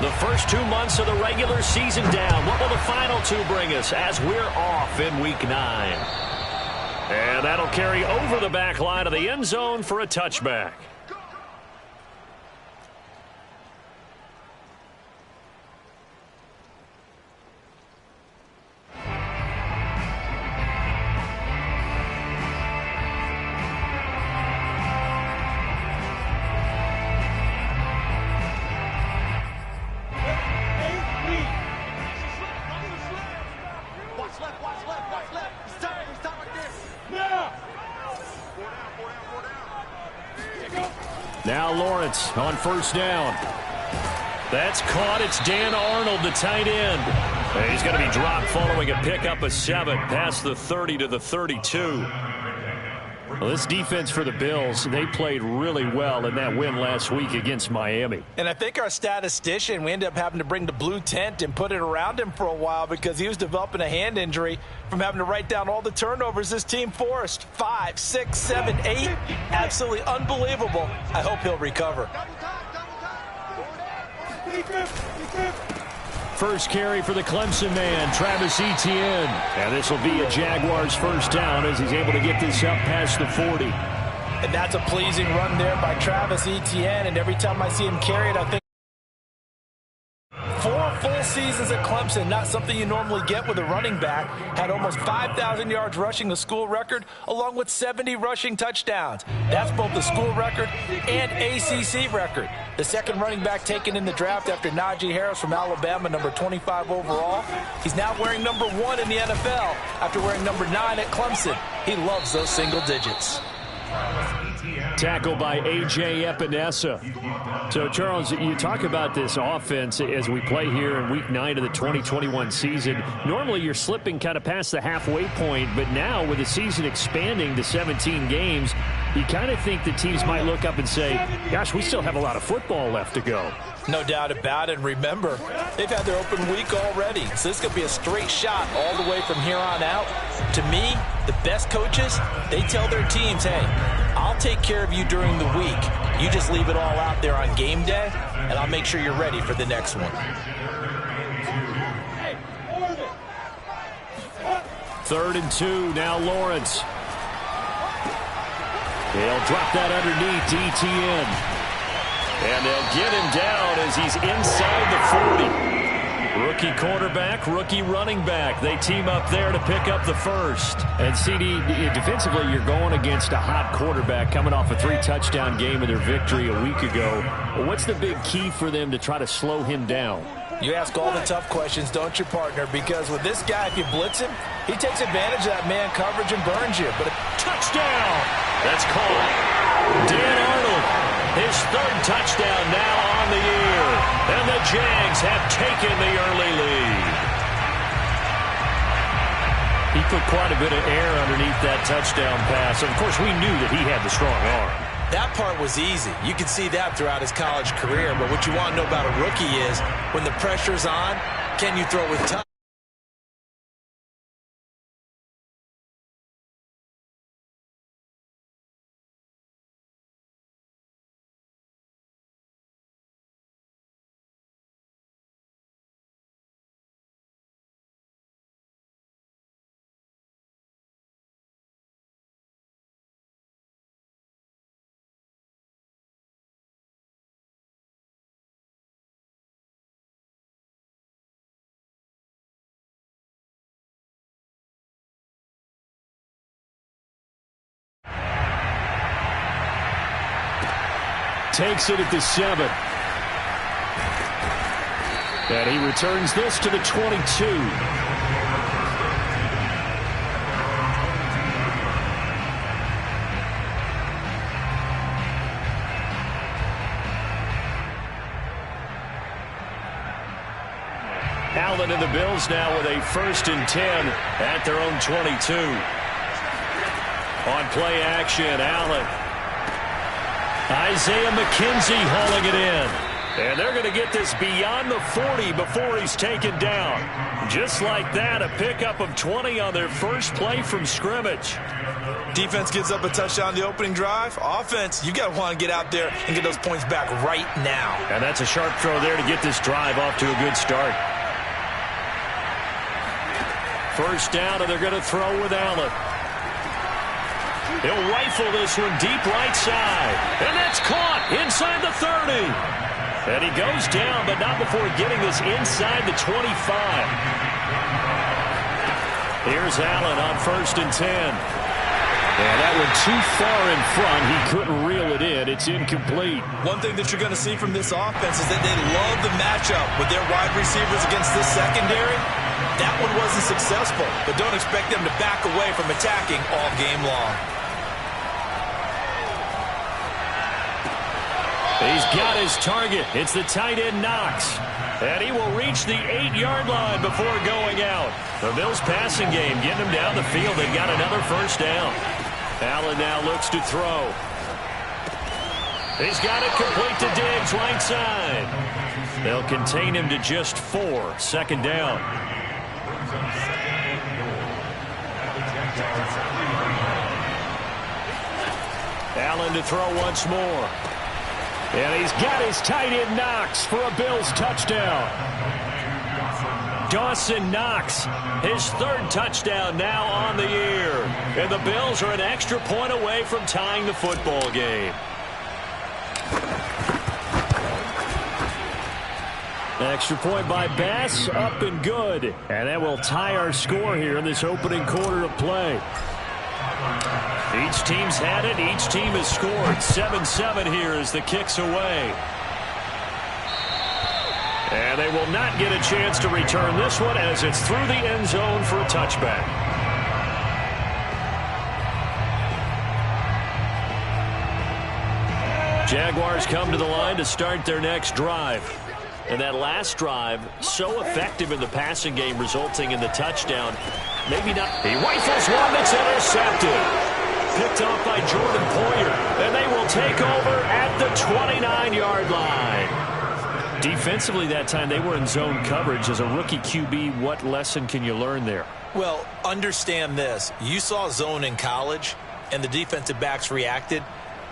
The first 2 months of the regular season down. What will the final 2 bring us as we're off in Week 9? And that'll carry over the back line of the end zone for a touchback. Now Lawrence on first down. That's caught. It's Dan Arnold, the tight end. And he's going to be dropped following a pickup of 7 past the 30 to the 32. Well, this defense for the Bills, they played really well in that win last week against Miami. And I think our statistician, we ended up having to bring the blue tent and put it around him for a while because he was developing a hand injury from having to write down all the turnovers this team forced. 5, 6, 7, 8. Absolutely unbelievable. I hope he'll recover. First carry for the Clemson man, Travis Etienne. And this will be a Jaguars first down as he's able to get this up past the 40. And that's a pleasing run there by Travis Etienne. And every time I see him carry it, I think 4 full seasons at Clemson, not something you normally get with a running back. Had almost 5,000 yards rushing, the school record, along with 70 rushing touchdowns. That's both the school record and ACC record. The second running back taken in the draft after Najee Harris from Alabama, number 25 overall. He's now wearing number 1 in the NFL after wearing number 9 at Clemson. He loves those single digits. Tackle by A.J. Epinesa. So, Charles, you talk about this offense as we play here in Week 9 of the 2021 season. Normally, you're slipping kind of past the halfway point, but now with the season expanding to 17 games, you kind of think the teams might look up and say, gosh, we still have a lot of football left to go. No doubt about it. Remember, they've had their open week already, so this could be a straight shot all the way from here on out. To me, the best coaches, they tell their teams, hey, I'll take care of you during the week. You just leave it all out there on game day, and I'll make sure you're ready for the next one. 3rd and 2, now Lawrence. They'll drop that underneath to Etienne. And they'll get him down as he's inside the 40. Rookie quarterback, rookie running back. They team up there to pick up the first. And CD, defensively, you're going against a hot quarterback coming off a 3-touchdown game in their victory a week ago. Well, what's the big key for them to try to slow him down? You ask all the tough questions, don't you, partner? Because with this guy, if you blitz him, he takes advantage of that man coverage and burns you. But a touchdown! That's called. Dan Arnold, his 3rd touchdown now on the year. And the Jags have taken the early lead. He put quite a bit of air underneath that touchdown pass. Of course, we knew that he had the strong arm. That part was easy. You can see that throughout his college career. But what you want to know about a rookie is when the pressure's on, can you throw with touch? Takes it at the 7. And he returns this to the 22. Allen and the Bills now with a 1st and 10 at their own 22. On play action, Allen. Isaiah McKenzie hauling it in. And they're going to get this beyond the 40 before he's taken down. Just like that, a pickup of 20 on their first play from scrimmage. Defense gives up a touchdown the opening drive. Offense, you got to want to get out there and get those points back right now. And that's a sharp throw there to get this drive off to a good start. First down, and they're going to throw with Allen. He'll rifle this one deep right side. And that's caught inside the 30. And he goes down, but not before getting this inside the 25. Here's Allen on 1st and 10. And that one too far in front. He couldn't reel it in. It's incomplete. One thing that you're going to see from this offense is that they love the matchup with their wide receivers against this secondary. That one wasn't successful, but don't expect them to back away from attacking all game long. He's got his target. It's the tight end Knox. And he will reach the 8-yard line before going out. The Bills passing game getting him down the field. They've got another first down. Allen now looks to throw. He's got it complete to Diggs, right side. They'll contain him to just 4. 2nd down. Allen to throw once more. And he's got his tight end Knox for a Bills touchdown. Dawson Knox, his 3rd touchdown now on the year. And the Bills are an extra point away from tying the football game. Extra point by Bass, up and good. And that will tie our score here in this opening quarter of play. Each team's had it. Each team has scored. 7-7 here as the kick's away. And they will not get a chance to return this one as it's through the end zone for a touchback. Jaguars come to the line to start their next drive. And that last drive, so effective in the passing game, resulting in the touchdown. Maybe not. He rifles one that's intercepted. Picked off by Jordan Poyer. And they will take over at the 29-yard line. Defensively that time, they were in zone coverage. As a rookie QB, what lesson can you learn there? Well, understand this. You saw zone in college, and the defensive backs reacted,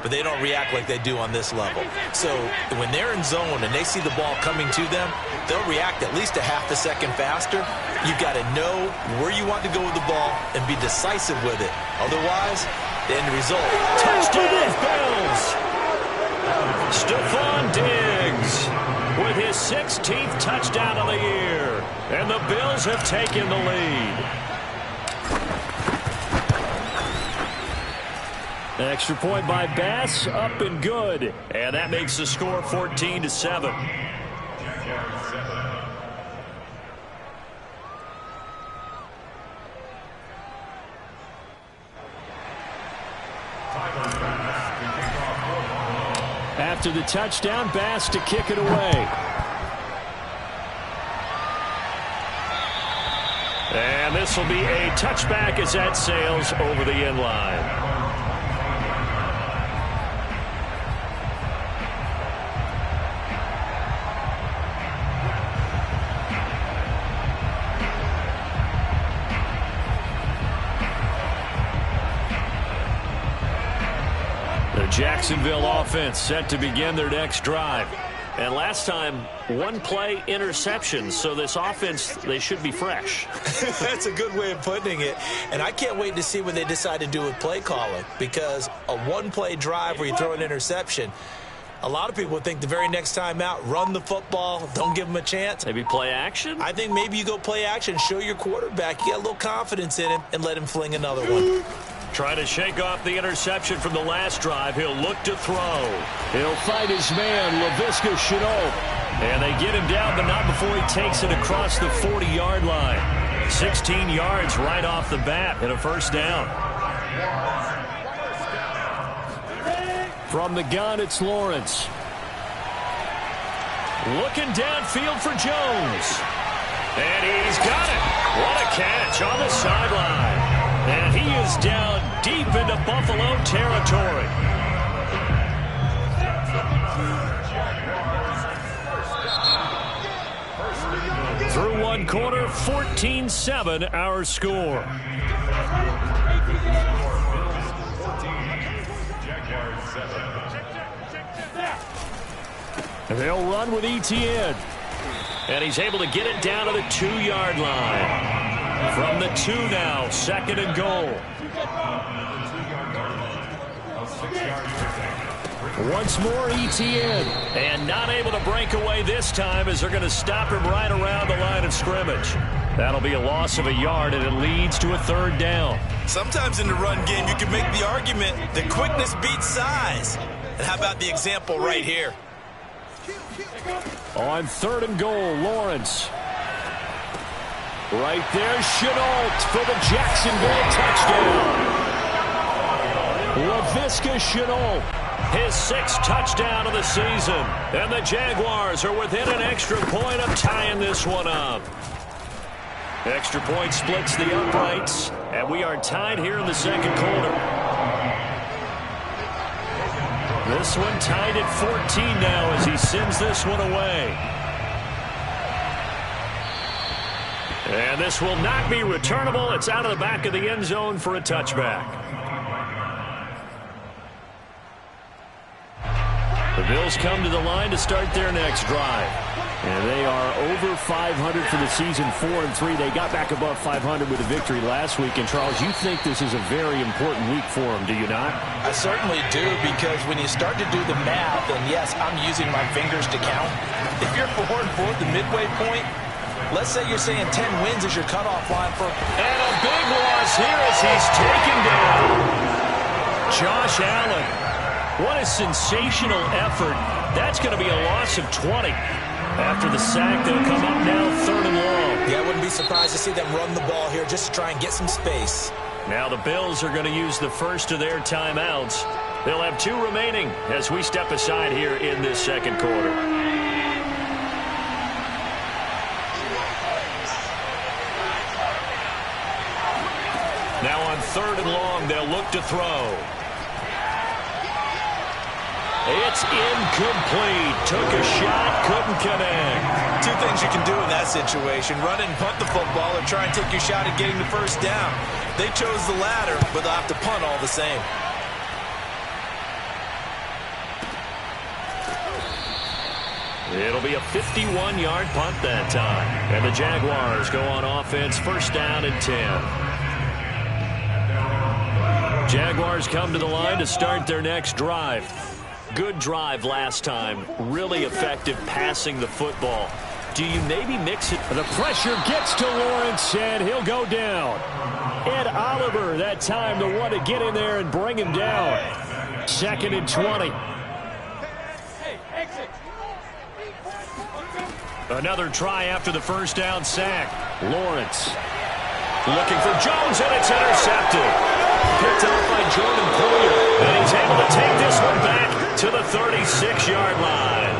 but they don't react like they do on this level. So when they're in zone and they see the ball coming to them, they'll react at least a half a second faster. You've got to know where you want to go with the ball and be decisive with it. Otherwise, the end result. Touchdown, Bills! Stephon Diggs with his 16th touchdown of the year. And the Bills have taken the lead. Extra point by Bass, up and good. And that makes the score 14-7. After the touchdown, Bass to kick it away. And this will be a touchback as that sails over the end line. Jacksonville offense set to begin their next drive. And last time, one play interception. So this offense, they should be fresh. That's a good way of putting it. And I can't wait to see what they decide to do with play calling. Because a one-play drive where you throw an interception, a lot of people think the very next time out, run the football, don't give them a chance. Maybe play action? I think maybe you go play action, show your quarterback you got a little confidence in him, and let him fling another one. Try to shake off the interception from the last drive. He'll look to throw. He'll fight his man, Laviska Shenault. And they get him down, but not before he takes it across the 40-yard line. 16 yards right off the bat and a first down. From the gun, it's Lawrence. Looking downfield for Jones. And he's got it. What a catch on the sideline. And he is down deep into Buffalo territory. 14-7 our score. They'll run with ETN. And he's able to get it down to the 2-yard line. From the 2 now, 2nd and goal. Once more, ETN. And not able to break away this time as they're going to stop him right around the line of scrimmage. That'll be a loss of a yard, and it leads to a 3rd down. Sometimes in the run game, you can make the argument that quickness beats size. And how about the example right here? On 3rd and goal, Lawrence. Right there, Chenault for the Jacksonville touchdown. Laviska Chenault, his 6th touchdown of the season. And the Jaguars are within an extra point of tying this one up. Extra point splits the uprights, and we are tied here in the 2nd quarter. This one tied at 14 now as he sends this one away. And this will not be returnable. It's out of the back of the end zone for a touchback. The Bills come to the line to start their next drive. And they are over 500 for the season, 4-3. They got back above 500 with a victory last week. And, Charles, you think this is a very important week for them, do you not? I certainly do, because when you start to do the math, and yes, I'm using my fingers to count. If you're 4-4 at the midway point, let's say you're saying 10 wins is your cutoff line for... And a big loss here as he's taken down. Josh Allen. What a sensational effort. That's going to be a loss of 20. After the sack, they'll come up now 3rd and long. Yeah, I wouldn't be surprised to see them run the ball here just to try and get some space. Now the Bills are going to use the first of their timeouts. They'll have 2 remaining as we step aside here in this 2nd quarter. Now on 3rd and long, they'll look to throw. It's incomplete. Took a shot, couldn't connect. 2 things you can do in that situation. Run it and punt the football, or try and take your shot at getting the 1st down. They chose the latter, but they'll have to punt all the same. It'll be a 51-yard punt that time. And the Jaguars go on offense, 1st down and 10. Jaguars come to the line to start their next drive. Good drive last time. Really effective passing the football. Do you maybe mix it? The pressure gets to Lawrence, and he'll go down. Ed Oliver that time the one to get in there and bring him down. 2nd and 20. Another try after the 1st down sack. Lawrence looking for Jones, and it's intercepted. Picked off by Jordan Poyer, and he's able to take this one back to the 36-yard line.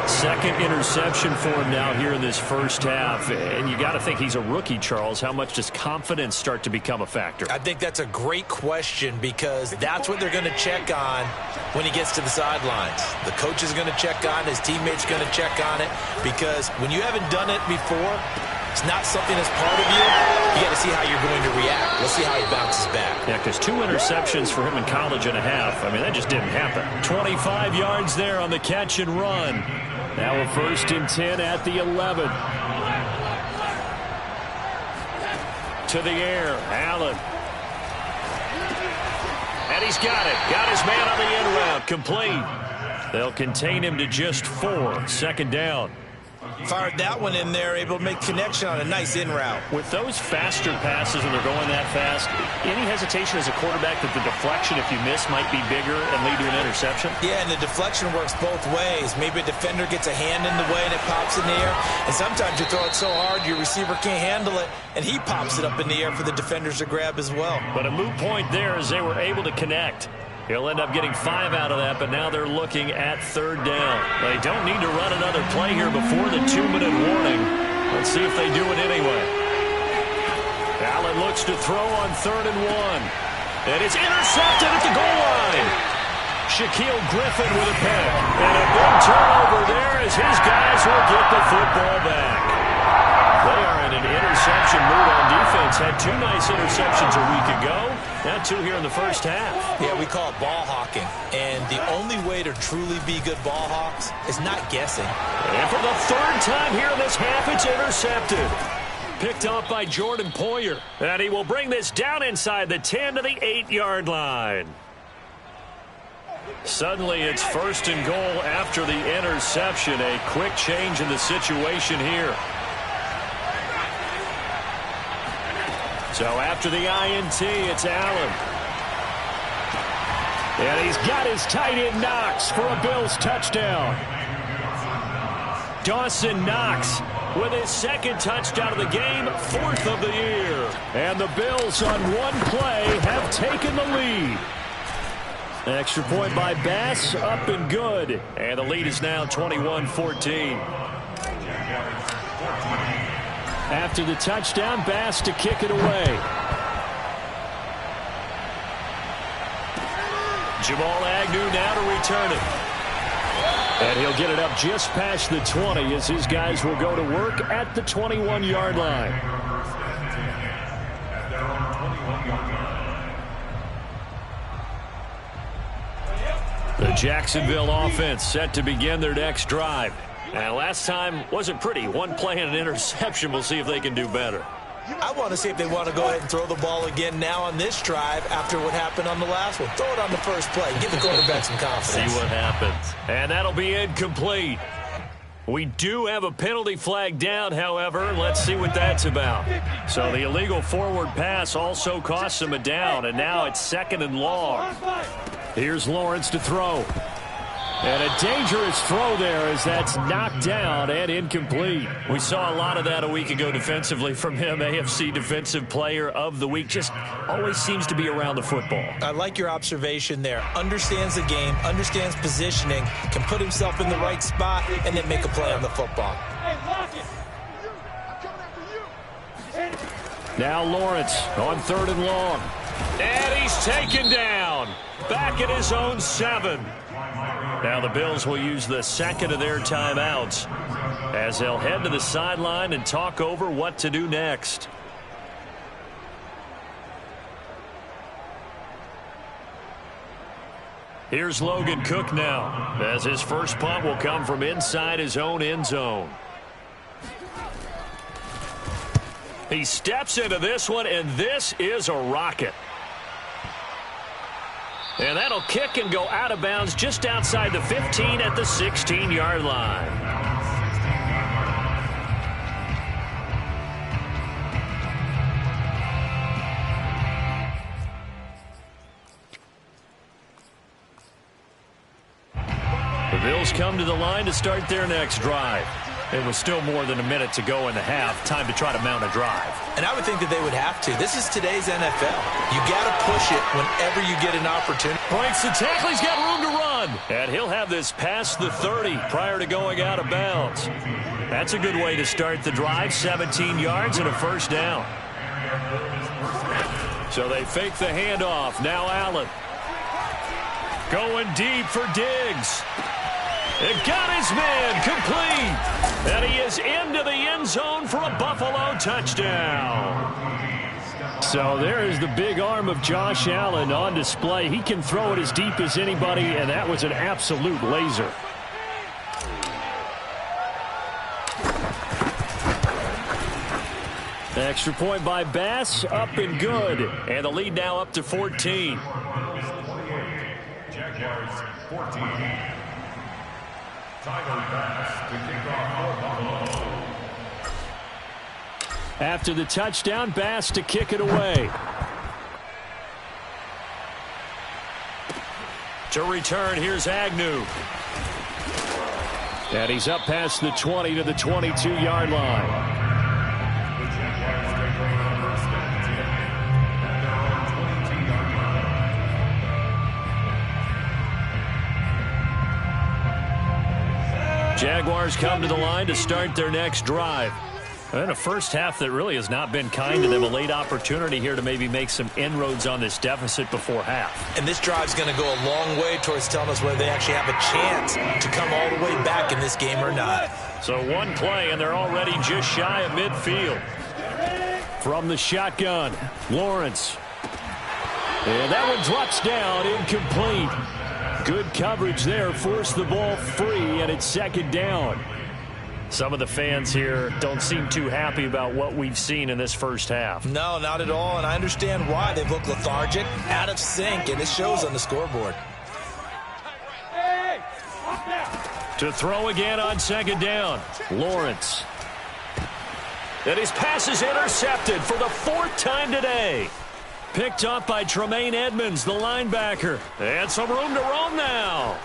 2nd interception for him now here in this 1st half. And you got to think he's a rookie, Charles. How much does confidence start to become a factor? I think that's a great question, because that's what they're going to check on when he gets to the sidelines. The coach is going to check on it. His teammates going to check on it, because when you haven't done it before, it's not something that's part of you. You got to see how you're going to react. Let's see how he bounces back. Yeah, because 2 interceptions for him in college and a half. I mean, that just didn't happen. 25 yards there on the catch and run. Now a 1st and 10 at the 11. To the air, Allen. And he's got it. Got his man on the end route. Complete. They'll contain him to just 4. 2nd down. Fired that one in there, able to make connection on a nice in route. With those faster passes when they're going that fast, any hesitation as a quarterback that the deflection, if you miss, might be bigger and lead to an interception? Yeah, and the deflection works both ways. Maybe a defender gets a hand in the way and it pops in the air. And sometimes you throw it so hard your receiver can't handle it, and he pops it up in the air for the defenders to grab as well. But a moot point there as they were able to connect. He'll end up getting 5 out of that, but now they're looking at 3rd down. They don't need to run another play here before the 2-minute warning. Let's see if they do it anyway. Allen looks to throw on 3rd and 1. And it's intercepted at the goal line. Shaquille Griffin with a pick. And a big turnover there as his guys will get the football back. They are in an an interception mood on defense. Had 2 nice interceptions a week ago. Now 2 here in the first half. Yeah, we call it ball hawking. And the only way to truly be good ball hawks is not guessing. And for the 3rd time here in this half, it's intercepted. Picked off by Jordan Poyer. And he will bring this down inside the 10 to the 8-yard line. Suddenly it's 1st and goal after the interception. A quick change in the situation here. So after the INT, it's Allen. And he's got his tight end Knox for a Bills touchdown. Dawson Knox with his 2nd touchdown of the game, 4th of the year. And the Bills on one play have taken the lead. Extra point by Bass, up and good. And the lead is now 21-14. After the touchdown, Bass to kick it away. Jamal Agnew now to return it. And he'll get it up just past the 20 as his guys will go to work at the 21-yard line. The Jacksonville offense set to begin their next drive. And last time wasn't pretty. One play and an interception. We'll see if they can do better. I want to see if they want to go ahead and throw the ball again now on this drive after what happened on the last one. Throw it on the first play. Give the quarterback some confidence. See what happens. And that'll be incomplete. We do have a penalty flag down, however. Let's see what that's about. So the illegal forward pass also costs him a down, and now it's 2nd and long. Here's Lawrence to throw. And a dangerous throw there as that's knocked down and incomplete. We saw a lot of that a week ago defensively from him. AFC Defensive Player of the Week. Just always seems to be around the football. I like your observation there. Understands the game, understands positioning, can put himself in the right spot, and then make a play on the football. Now Lawrence on 3rd and long. And he's taken down. Back at his own 7. Now the Bills will use the 2nd of their timeouts as they'll head to the sideline and talk over what to do next. Here's Logan Cook now as his first punt will come from inside his own end zone. He steps into this one, and this is a rocket. And that'll kick and go out of bounds just outside the 15 at the 16-yard line. The Bills come to the line to start their next drive. It was still more than a minute to go in the half. Time to try to mount a drive. And I would think that they would have to. This is today's NFL. You got to push it whenever you get an opportunity. Breaks the tackle. He's got room to run. And he'll have this past the 30 prior to going out of bounds. That's a good way to start the drive. 17 yards and a first down. So they fake the handoff. Now Allen. Going deep for Diggs. It got his man complete. And he is into the end zone for a Buffalo touchdown. So there is the big arm of Josh Allen on display. He can throw it as deep as anybody, and that was an absolute laser. Extra point by Bass, up and good. And the lead now up to 14. Jaguars 14. Tyler Bass to kick off for Buffalo. After the touchdown, Bass to kick it away. To return, here's Agnew. And he's up past the 20 to the 22-yard line. Jaguars come to the line to start their next drive. And a first half that really has not been kind to them. A late opportunity here to maybe make some inroads on this deficit before half. And this drive's going to go a long way towards telling us whether they actually have a chance to come all the way back in this game or not. So one play, and they're already just shy of midfield. From the shotgun, Lawrence. And that one drops down, incomplete. Good coverage there, forced the ball free, and it's second down. Some of the fans here don't seem too happy about what we've seen in this first half. No, not at all, and I understand why. They've looked lethargic, out of sync, and it shows on the scoreboard. To throw again on second down, Lawrence. And his pass is intercepted for the fourth time today. Picked up by Tremaine Edmonds, the linebacker. And some room to roam now.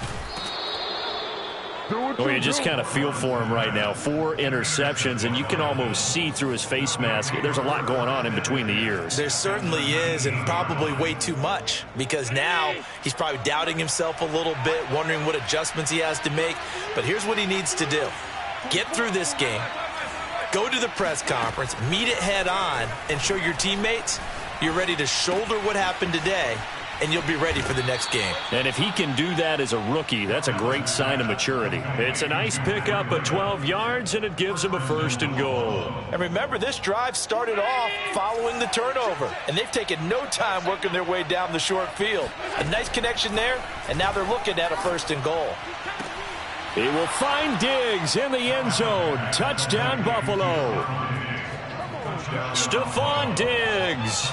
Oh, you just kind of feel for him right now. 4 interceptions, and you can almost see through his face mask. There's a lot going on in between the ears. There certainly is, and probably way too much, because now he's probably doubting himself a little bit, wondering what adjustments he has to make. But here's what he needs to do. Get through this game, go to the press conference, meet it head on, and show your teammates you're ready to shoulder what happened today, and you'll be ready for the next game. And if he can do that as a rookie, that's a great sign of maturity. It's a nice pickup of 12 yards, and it gives him a first and goal. And remember, this drive started off following the turnover, and they've taken no time working their way down the short field. A nice connection there, and now they're looking at a first and goal. He will find Diggs in the end zone. Touchdown, Buffalo. Stephon Diggs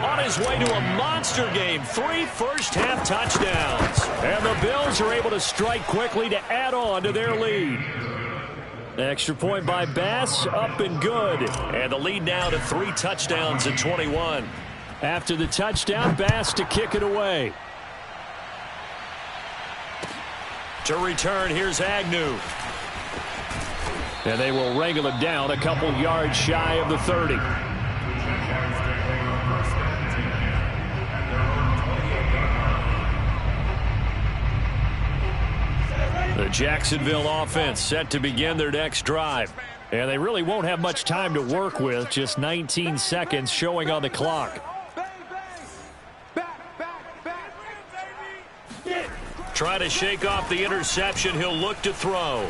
on his way to a monster game. 3 first-half touchdowns. And the Bills are able to strike quickly to add on to their lead. Extra point by Bass, up and good. And the lead now to 3 touchdowns at 21. After the touchdown, Bass to kick it away. To return, here's Agnew. And they will wrangle him down a couple yards shy of the 30. The Jacksonville offense set to begin their next drive. And they really won't have much time to work with, just 19 seconds showing on the clock. Try to shake off the interception. He'll look to throw.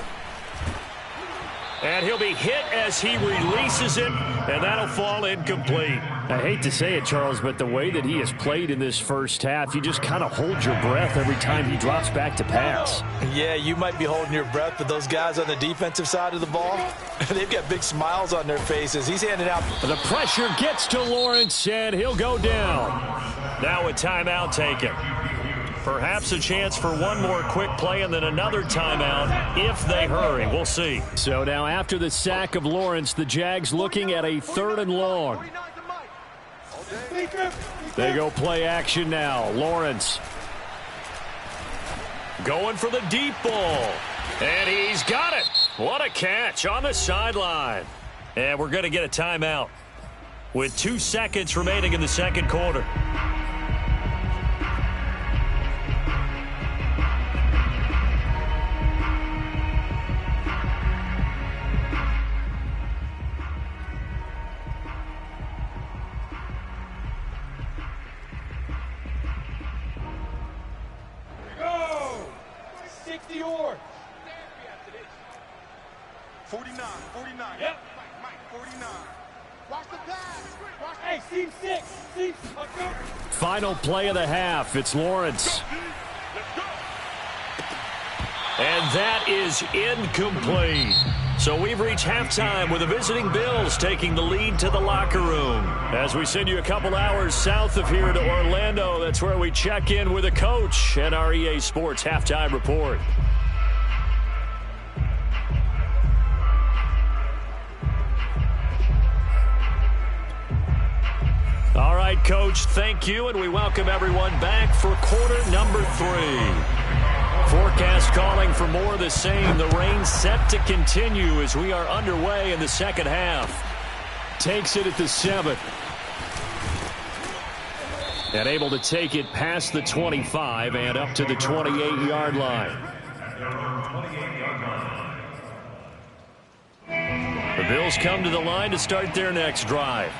And he'll be hit as he releases it, and that'll fall incomplete. I hate to say it, Charles, but the way that he has played in this first half, you just kind of hold your breath every time he drops back to pass. Yeah, you might be holding your breath, but those guys on the defensive side of the ball, they've got big smiles on their faces. He's handing out. The pressure gets to Lawrence, and he'll go down. Now a timeout taken. Perhaps a chance for one more quick play and then another timeout if they hurry. We'll see. So now after the sack of Lawrence, the Jags looking at a 3rd and long. They go play action now. Lawrence going for the deep ball. And he's got it. What a catch on the sideline. And we're going to get a timeout with 2 seconds remaining in the second quarter. Final play of the half. It's Lawrence. And that is incomplete. So we've reached halftime with the visiting Bills taking the lead to the locker room. As we send you a couple hours south of here to Orlando, that's where we check in with the coach and our EA Sports halftime report. All right, Coach, thank you, and we welcome everyone back for quarter number 3. Forecast calling for more of the same. The rain set to continue as we are underway in the second half. Takes it at the 7. And able to take it past the 25 and up to the 28-yard line. The Bills come to the line to start their next drive.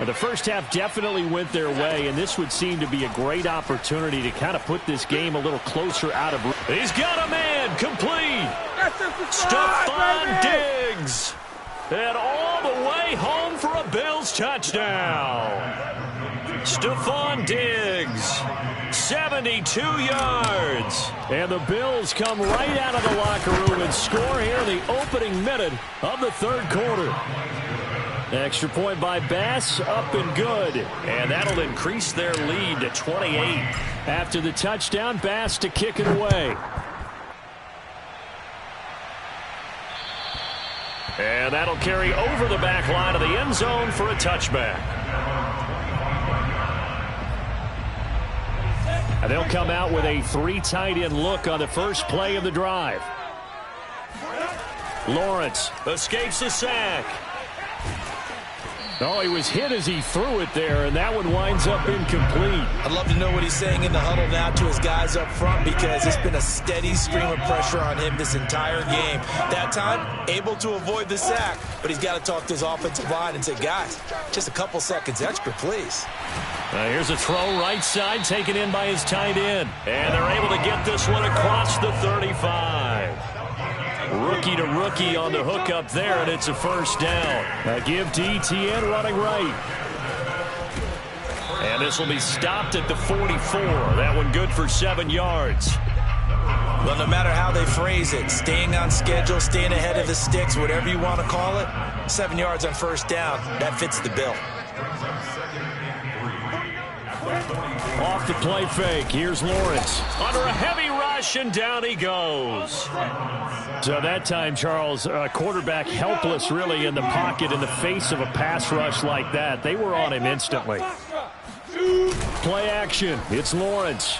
The first half definitely went their way, and this would seem to be a great opportunity to kind of put this game a little closer out of reach. He's got a man complete. Stephon Diggs. And all the way home for a Bills touchdown. Stephon Diggs, 72 yards. And the Bills come right out of the locker room and score here in the opening minute of the third quarter. Extra point by Bass, up and good. And that'll increase their lead to 28. After the touchdown, Bass to kick it away. And that'll carry over the back line of the end zone for a touchback. And they'll come out with a 3 tight end look on the first play of the drive. Lawrence escapes the sack. Oh, he was hit as he threw it there, and that one winds up incomplete. I'd love to know what he's saying in the huddle now to his guys up front, because it's been a steady stream of pressure on him this entire game. That time, able to avoid the sack, but he's got to talk to his offensive line and say, guys, just a couple seconds extra, please. Here's a throw right side, taken in by his tight end. And they're able to get this one across the 35. Rookie to rookie on the hook up there, and it's a first down. Give to Etienne running right. And this will be stopped at the 44. That one good for 7 yards. Well, no matter how they phrase it, staying on schedule, staying ahead of the sticks, whatever you want to call it, 7 yards on first down, that fits the bill. Off the play fake. Here's Lawrence. Under a heavy rush, and down he goes. So that time, Charles, quarterback helpless really in the pocket in the face of a pass rush like that. They were on him instantly. Play action. It's Lawrence.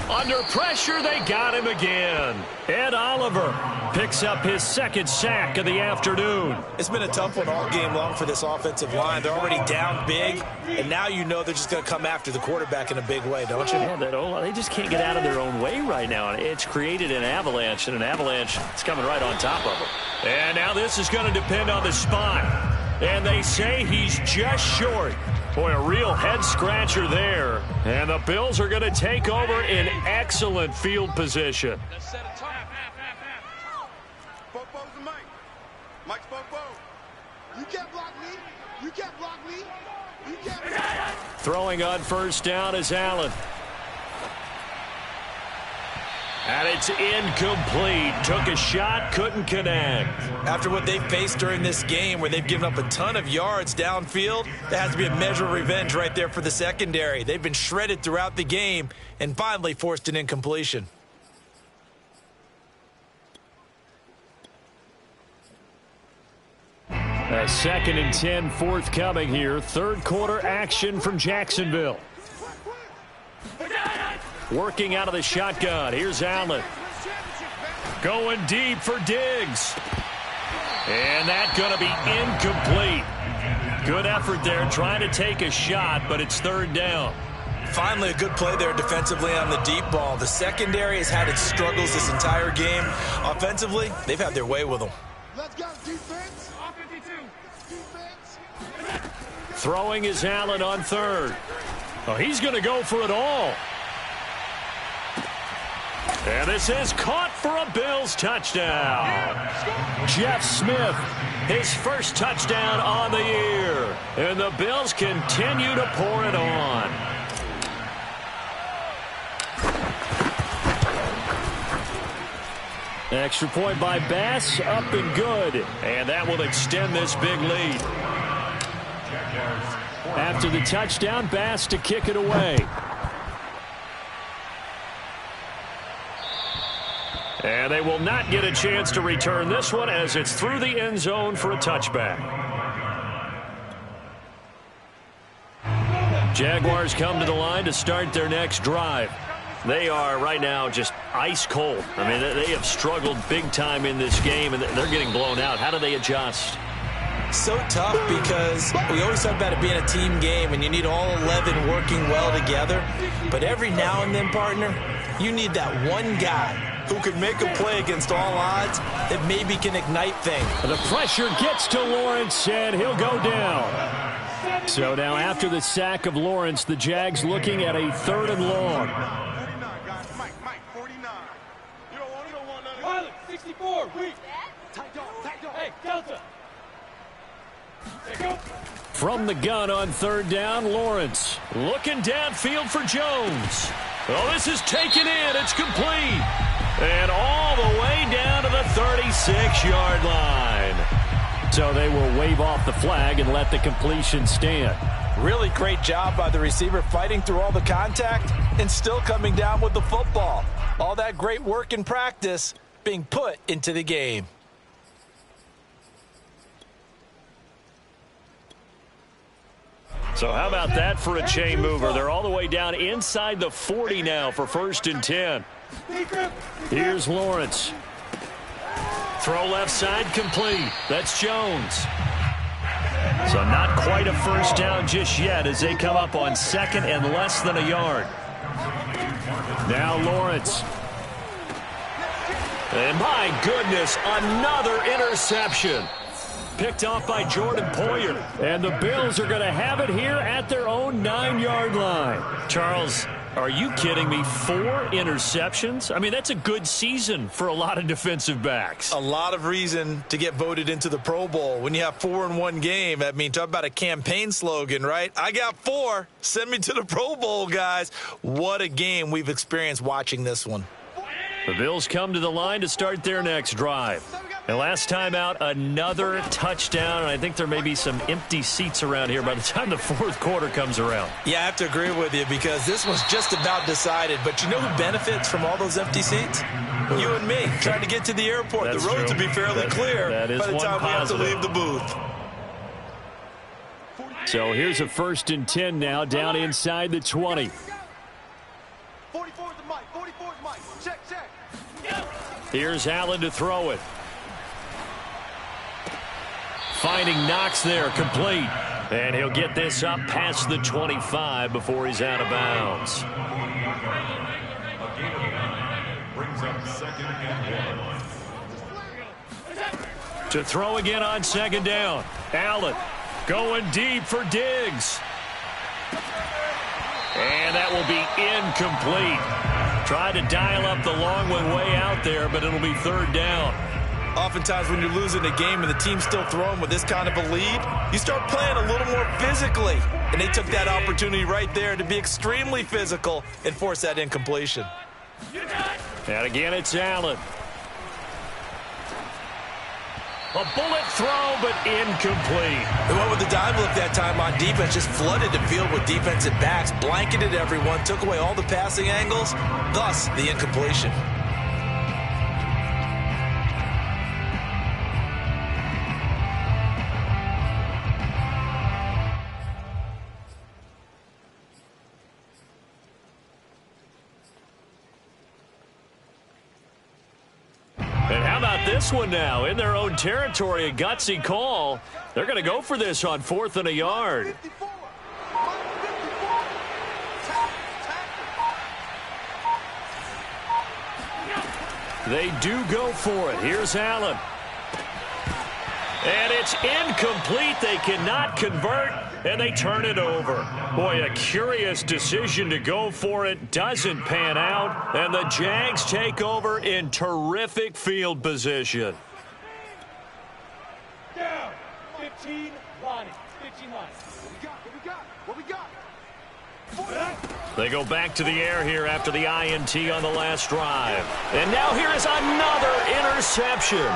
Under pressure, they got him again. Ed Oliver picks up his second sack of the afternoon. It's been a tough one all game long for this offensive line. They're already down big, and now you know they're just going to come after the quarterback in a big way, don't you? Yeah, they just can't get out of their own way right now. It's created an avalanche, and an avalanche is coming right on top of them. And now this is going to depend on the spot. And they say he's just short. Boy, a real head-scratcher there. And the Bills are going to take over in excellent field position. Mike's Bobo. You can't block me. You can't block me. You can't. Throwing on first down is Allen. And it's incomplete. Took a shot, couldn't connect. After what they've faced during this game, where they've given up a ton of yards downfield, that has to be a measure of revenge right there for the secondary. They've been shredded throughout the game and finally forced an incompletion. A 2nd and 10 forthcoming here. Third quarter action from Jacksonville. Working out of the shotgun. Here's Allen. Going deep for Diggs. And that's going to be incomplete. Good effort there trying to take a shot, but it's third down. Finally, a good play there defensively on the deep ball. The secondary has had its struggles this entire game. Offensively, they've had their way with them. Let's go, defense. Throwing is Allen on third. Oh, he's going to go for it all. And this is caught for a Bills touchdown. Jeff Smith, his first touchdown on the year. And the Bills continue to pour it on. Extra point by Bass, up and good. And that will extend this big lead. After the touchdown, Bass to kick it away. And they will not get a chance to return this one as it's through the end zone for a touchback. Jaguars come to the line to start their next drive. They are right now just ice cold. I mean, they have struggled big time in this game, and they're getting blown out. How do they adjust? So tough, because we always talk about it being a team game, and you need all 11 working well together. But every now and then, partner, you need that one guy who can make a play against all odds that maybe can ignite things. The pressure gets to Lawrence, and he'll go down. So now after the sack of Lawrence, the Jags looking at a 3rd and long. 49, guys. Mike, 49. You don't want none of that. 64, weak. Tight dog. Hey, Delta. From the gun on third down, Lawrence looking downfield for Jones. Oh, this is taken in. It's complete. And all the way down to the 36-yard line. So they will wave off the flag and let the completion stand. Really great job by the receiver fighting through all the contact and still coming down with the football. All that great work in practice being put into the game. So how about that for a chain mover? They're all the way down inside the 40 now for 1st and 10. Here's Lawrence. Throw left side complete. That's Jones. So not quite a first down just yet as they come up on 2nd and less than a yard. Now Lawrence. And my goodness, another interception. Picked off by Jordan Poyer. And the Bills are going to have it here at their own 9-yard line. Charles, are you kidding me? 4 interceptions? I mean, that's a good season for a lot of defensive backs. A lot of reason to get voted into the Pro Bowl. When you have 4 in one game, I mean, talk about a campaign slogan, right? I got 4. Send me to the Pro Bowl, guys. What a game we've experienced watching this one. The Bills come to the line to start their next drive. And last time out, another touchdown. And I think there may be some empty seats around here by the time the 4th quarter comes around. Yeah, I have to agree with you because this was just about decided. But you know who benefits from all those empty seats? You and me, trying to get to the airport. That's the roads true. will be fairly clear by the time we have to leave the booth. So here's a 1st and 10 now down inside the 20. 44 is the mic. 44 is the mic. Check, check. Here's Allen to throw it. Finding Knox there, complete. And he'll get this up past the 25 before he's out of bounds. Brings up 2nd and 1. To throw again on 2nd down. Allen going deep for Diggs. And that will be incomplete. Tried to dial up the long one way out there, but it'll be 3rd down. Oftentimes when you're losing a game and the team's still throwing with this kind of a lead, you start playing a little more physically. And they took that opportunity right there to be extremely physical and force that incompletion. And again, it's Allen. A bullet throw, but incomplete. They went with the dive look that time on defense, just flooded the field with defensive backs, blanketed everyone, took away all the passing angles, thus the incompletion. And how about this one now? In their own territory, a gutsy call. They're going to go for this on 4th and a yard. 54. They do go for it. Here's Allen. And it's incomplete. They cannot convert, and they turn it over. Boy, a curious decision to go for it. Doesn't pan out, and the Jags take over in terrific field position. Down. 15 lining. 15 lining. What we got? They go back to the air here after the INT on the last drive. And now here is another interception.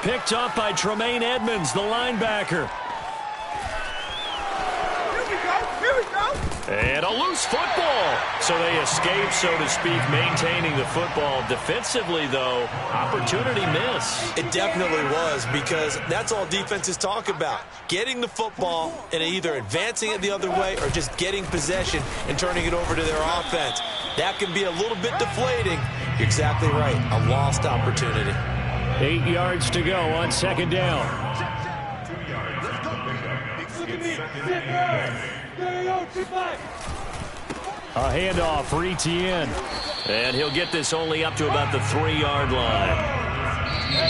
Picked up by Tremaine Edmonds, the linebacker. Here we go. And a loose football. So they escape, so to speak, maintaining the football. Defensively, though, opportunity miss. It definitely was, because that's all defenses talk about. Getting the football and either advancing it the other way or just getting possession and turning it over to their offense. That can be a little bit deflating. You're exactly right. A lost opportunity. 8 yards to go on 2nd down. 2 yards. Look at me. Sit there. There you go. Sit back. A handoff for Etienne. And he'll get this only up to about the 3-yard line.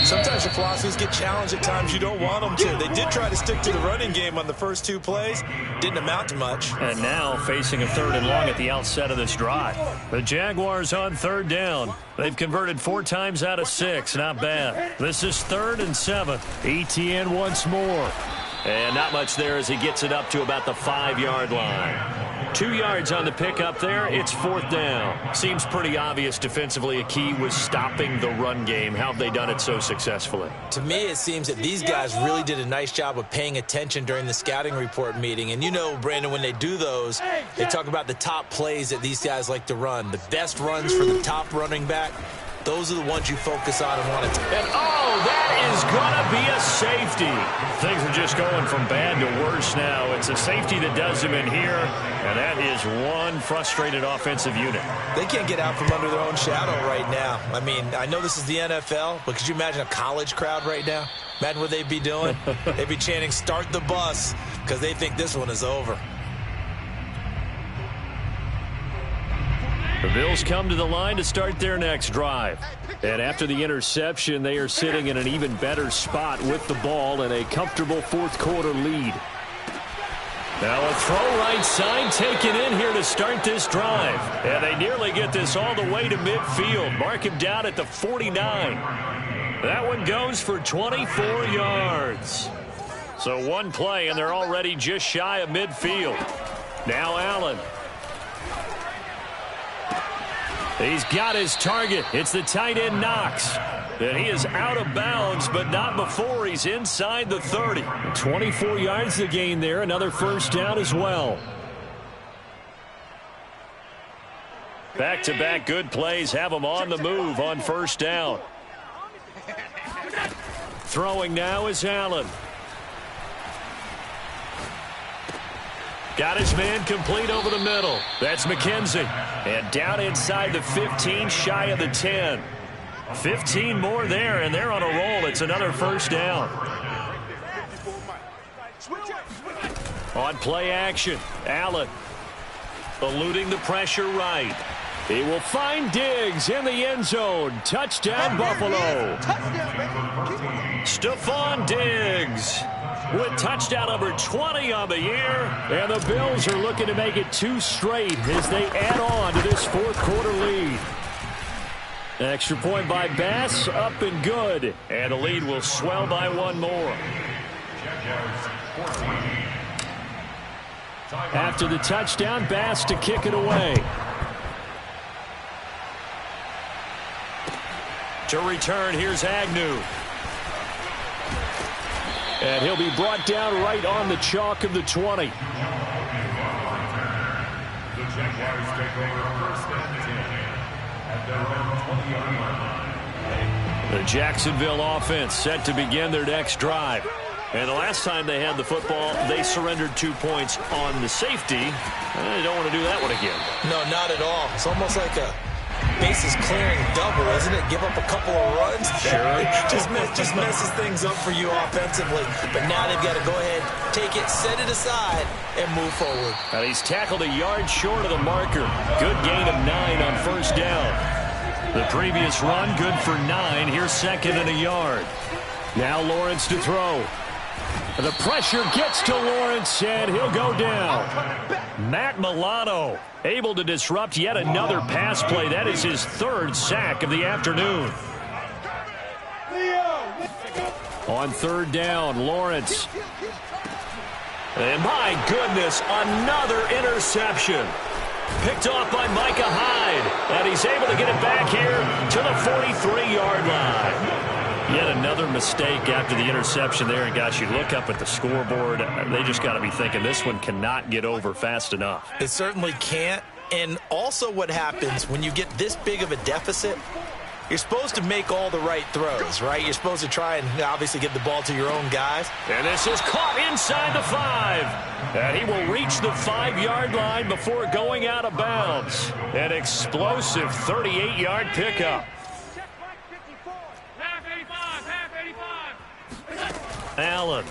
Sometimes your philosophies get challenged at times you don't want them to. They did try to stick to the running game on the first 2 plays. Didn't amount to much. And now facing a 3rd and long at the outset of this drive. The Jaguars on 3rd down. They've converted 4 times out of 6. Not bad. This is 3rd and 7. Etienne once more. And not much there as he gets it up to about the 5-yard line. 2 yards on the pickup there. It's 4th down. Seems pretty obvious defensively a key was stopping the run game. How have they done it so successfully? To me, it seems that these guys really did a nice job of paying attention during the scouting report meeting. And you know, Brandon, when they do those, they talk about the top plays that these guys like to run. The best runs for the top running back. Those are the ones you focus on and want to. And that is going to be a safety. Things are just going from bad to worse now. It's a safety that does him in here, and that is one frustrated offensive unit. They can't get out from under their own shadow right now. I mean, I know this is the NFL, but could you imagine a college crowd right now? Imagine what they'd be doing. They'd be chanting, "Start the bus," because they think this one is over. The Bills come to the line to start their next drive. And after the interception, they are sitting in an even better spot with the ball and a comfortable 4th quarter lead. Now a throw right side taken in here to start this drive. And they nearly get this all the way to midfield. Mark him down at the 49. That one goes for 24 yards. So one play, and they're already just shy of midfield. Now Allen. He's got his target. It's the tight end Knox. And he is out of bounds, but not before he's inside the 30. 24 yards to gain there. Another 1st down as well. Back-to-back good plays have him on the move on 1st down. Throwing now is Allen. Got his man complete over the middle. That's McKenzie. And down inside the 15, shy of the 10. 15 more there, and they're on a roll. It's another 1st down. On play action, Allen eluding the pressure right. He will find Diggs in the end zone. Touchdown, Buffalo. Stephon Diggs with touchdown number 20 on the year. And the Bills are looking to make it 2 straight as they add on to this 4th quarter lead. Extra point by Bass, up and good. And the lead will swell by 1 more. After the touchdown, Bass to kick it away. To return, here's Agnew. And he'll be brought down right on the chalk of the 20. The Jaguars take over 1st and 10 at their own 20-yard line. The Jacksonville offense set to begin their next drive. And the last time they had the football, they surrendered 2 points on the safety. They don't want to do that one again. No, not at all. It's almost like a bases clearing double, isn't it? Give up a couple of runs. Sure. just messes things up for you offensively. But now they've got to go ahead, take it, set it aside, and move forward. And he's tackled a yard short of the marker. Good gain of 9 on 1st down. The previous run, good for 9. Here's 2nd and a yard. Now Lawrence to throw. The pressure gets to Lawrence, and he'll go down. Matt Milano able to disrupt yet another pass play. That is his 3rd sack of the afternoon. On 3rd down, Lawrence. And my goodness, another interception. Picked off by Micah Hyde. And he's able to get it back here to the 43-yard line. Yet another mistake after the interception there. And, gosh, you look up at the scoreboard, they just got to be thinking this one cannot get over fast enough. It certainly can't. And also what happens when you get this big of a deficit, you're supposed to make all the right throws, right? You're supposed to try and obviously get the ball to your own guys. And this is caught inside the 5. And he will reach the 5-yard line before going out of bounds. An explosive 38-yard pickup. Allen.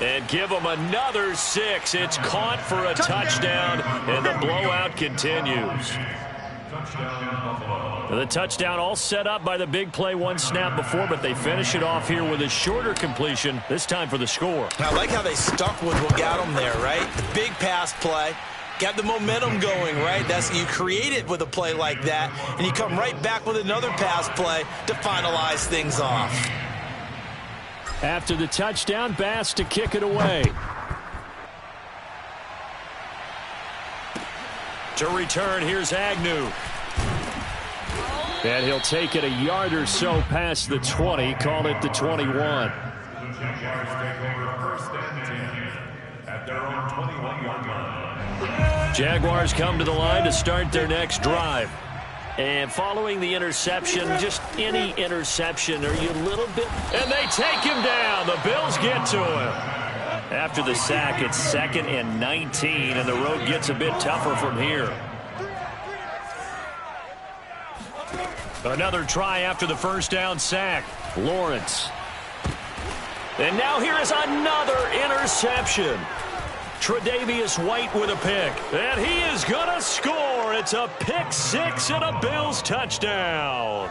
And give him another 6. It's caught for a touchdown, and the blowout continues. The touchdown all set up by the big play 1 snap before, but they finish it off here with a shorter completion, this time for the score. I like how they stuck with what got them there, right? The big pass play. Got the momentum going, right? You create it with a play like that, and you come right back with another pass play to finalize things off. After the touchdown, Bass to kick it away. To return, here's Agnew. And he'll take it a yard or so past the 20, call it the 21. The Jaguars take over first and 10 at their own 21-yard line. Jaguars come to the line to start their next drive. And following the interception, just any interception, are you a little bit... And they take him down. The Bills get to him. After the sack, it's 2nd and 19, and the road gets a bit tougher from here. Another try after the first down sack. Lawrence. And now here is another interception. Tre'Davious White with a pick. And he is going to score. It's a pick six and a Bills touchdown.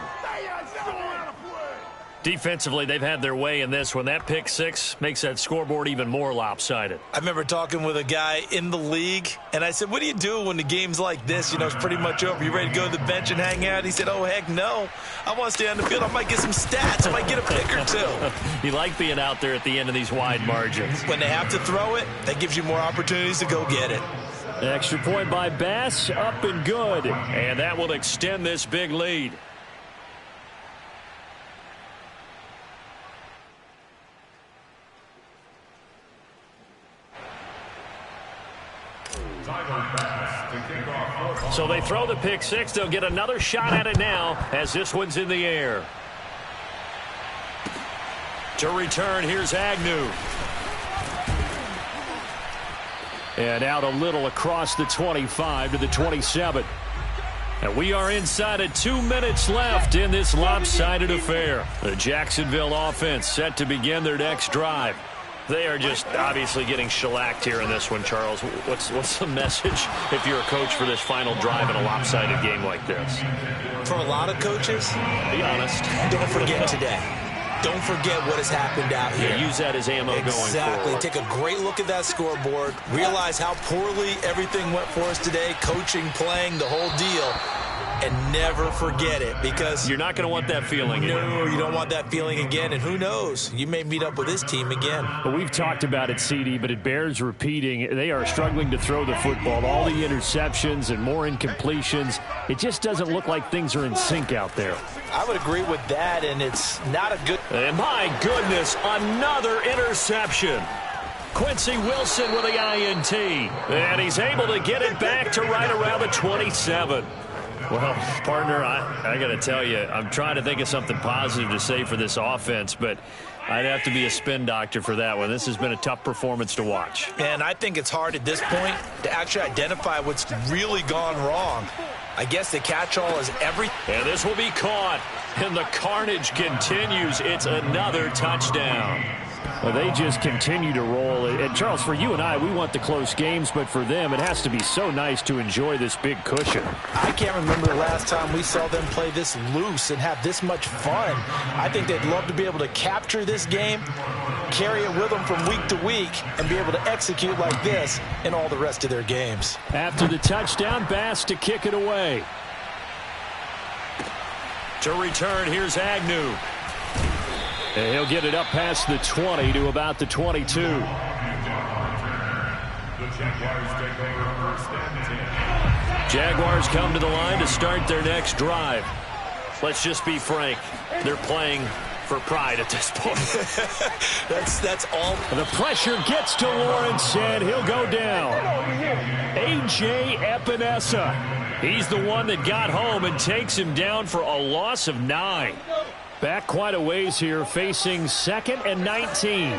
Defensively, they've had their way in this one. That pick six makes that scoreboard even more lopsided. I remember talking with a guy in the league, and I said, what do you do when the game's like this? You know, it's pretty much over. You ready to go to the bench and hang out? He said, oh, heck no. I want to stay on the field. I might get some stats. I might get a pick or two. You like being out there at the end of these wide margins. When they have to throw it, that gives you more opportunities to go get it. Extra point by Bass, up and good. And that will extend this big lead. So they throw the pick six. They'll get another shot at it now as this one's in the air. To return, here's Agnew. And out a little across the 25 to the 27. And we are inside of 2 minutes left in this lopsided affair. The Jacksonville offense set to begin their next drive. They are just obviously getting shellacked here in this one, Charles. What's the message if you're a coach for this final drive in a lopsided game like this? For a lot of coaches, be honest. Don't forget today. Don't forget what has happened out here. Yeah, use that as ammo going forward. Exactly. Take a great look at that scoreboard. Realize how poorly everything went for us today. Coaching, playing, the whole deal. And never forget it, because you're not going to want that feeling again. No, you don't want that feeling again. And who knows? You may meet up with this team again. Well, we've talked about it, CD, but it bears repeating. They are struggling to throw the football. All the interceptions and more incompletions. It just doesn't look like things are in sync out there. I would agree with that, and it's not a good... And my goodness, another interception. Quincy Wilson with the INT. And he's able to get it back to right around the 27. Well, partner, I got to tell you, I'm trying to think of something positive to say for this offense, but I'd have to be a spin doctor for that one. This has been a tough performance to watch. And I think it's hard at this point to actually identify what's really gone wrong. I guess the catch-all is everything. And this will be caught, and the carnage continues. It's another touchdown. Well, they just continue to roll. And, Charles, for you and I, we want the close games, but for them, it has to be so nice to enjoy this big cushion. I can't remember the last time we saw them play this loose and have this much fun. I think they'd love to be able to capture this game, carry it with them from week to week, and be able to execute like this in all the rest of their games. After the touchdown, Bass to kick it away. To return, here's Agnew. And he'll get it up past the 20 to about the 22. The Jaguars take over first and 10. Jaguars come to the line to start their next drive. Let's just be frank. They're playing for pride at this point. That's all. The pressure gets to Lawrence, and he'll go down. A.J. Epinesa. He's the one that got home and takes him down for a loss of 9. Back quite a ways here, facing 2nd and 19.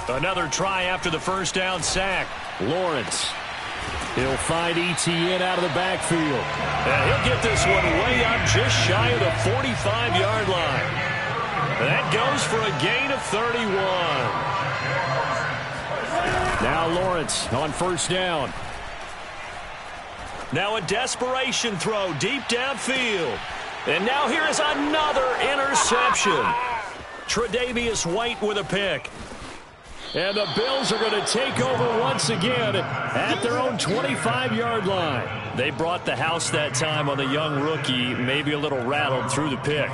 Another try after the first down sack. Lawrence. He'll find Etienne out of the backfield. And he'll get this one way up just shy of the 45-yard line. That goes for a gain of 31. Now Lawrence on first down. Now a desperation throw deep downfield. And now here is another interception. Tre'Davious White with a pick. And the Bills are going to take over once again at their own 25-yard line. They brought the house that time on the young rookie, maybe a little rattled through the pick.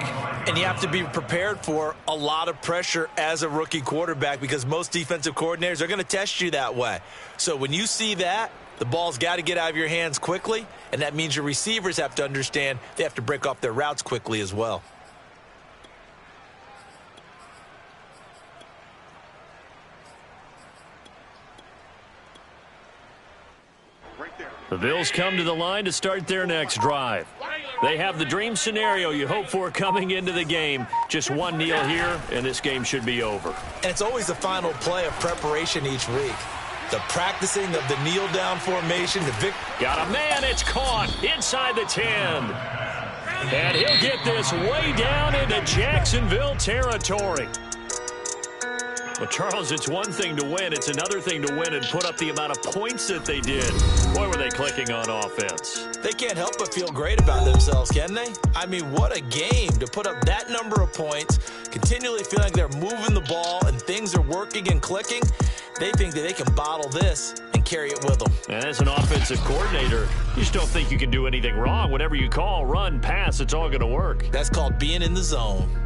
And you have to be prepared for a lot of pressure as a rookie quarterback because most defensive coordinators are going to test you that way. So when you see that, the ball's got to get out of your hands quickly, and that means your receivers have to understand they have to break off their routes quickly as well. The Bills come to the line to start their next drive. They have the dream scenario you hope for coming into the game. Just one kneel here, and this game should be over. And it's always the final play of preparation each week. The practicing of the kneel-down formation. Got a man, it's caught inside the 10. And he'll get this way down into Jacksonville territory. Well, Charles, it's one thing to win. It's another thing to win and put up the amount of points that they did. Boy, were they clicking on offense. They can't help but feel great about themselves, can they? I mean, what a game to put up that number of points, continually feeling like they're moving the ball and things are working and clicking. They think that they can bottle this and carry it with them. And as an offensive coordinator, you just don't think you can do anything wrong. Whatever you call, run, pass, it's all going to work. That's called being in the zone.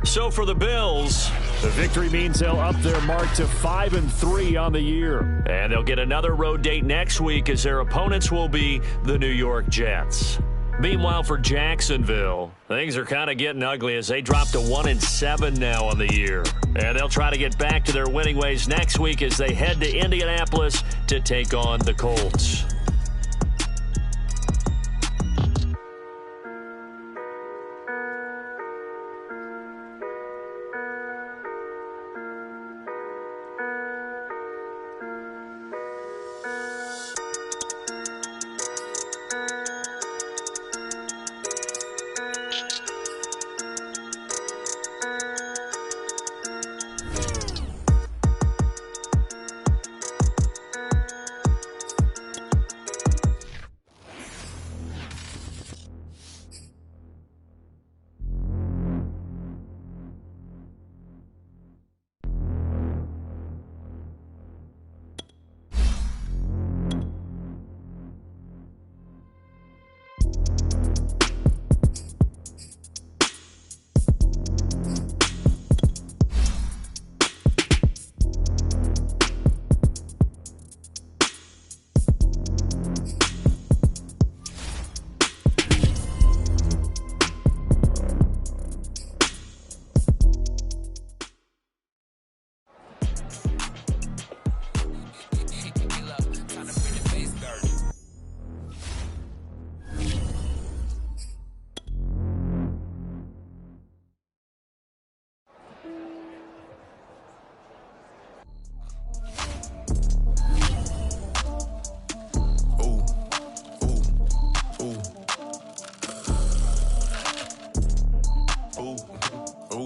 So for the Bills, the victory means they'll up their mark to 5-3 on the year. And they'll get another road date next week as their opponents will be the New York Jets. Meanwhile, for Jacksonville, things are kind of getting ugly as they drop to 1-7 now on the year. And they'll try to get back to their winning ways next week as they head to Indianapolis to take on the Colts.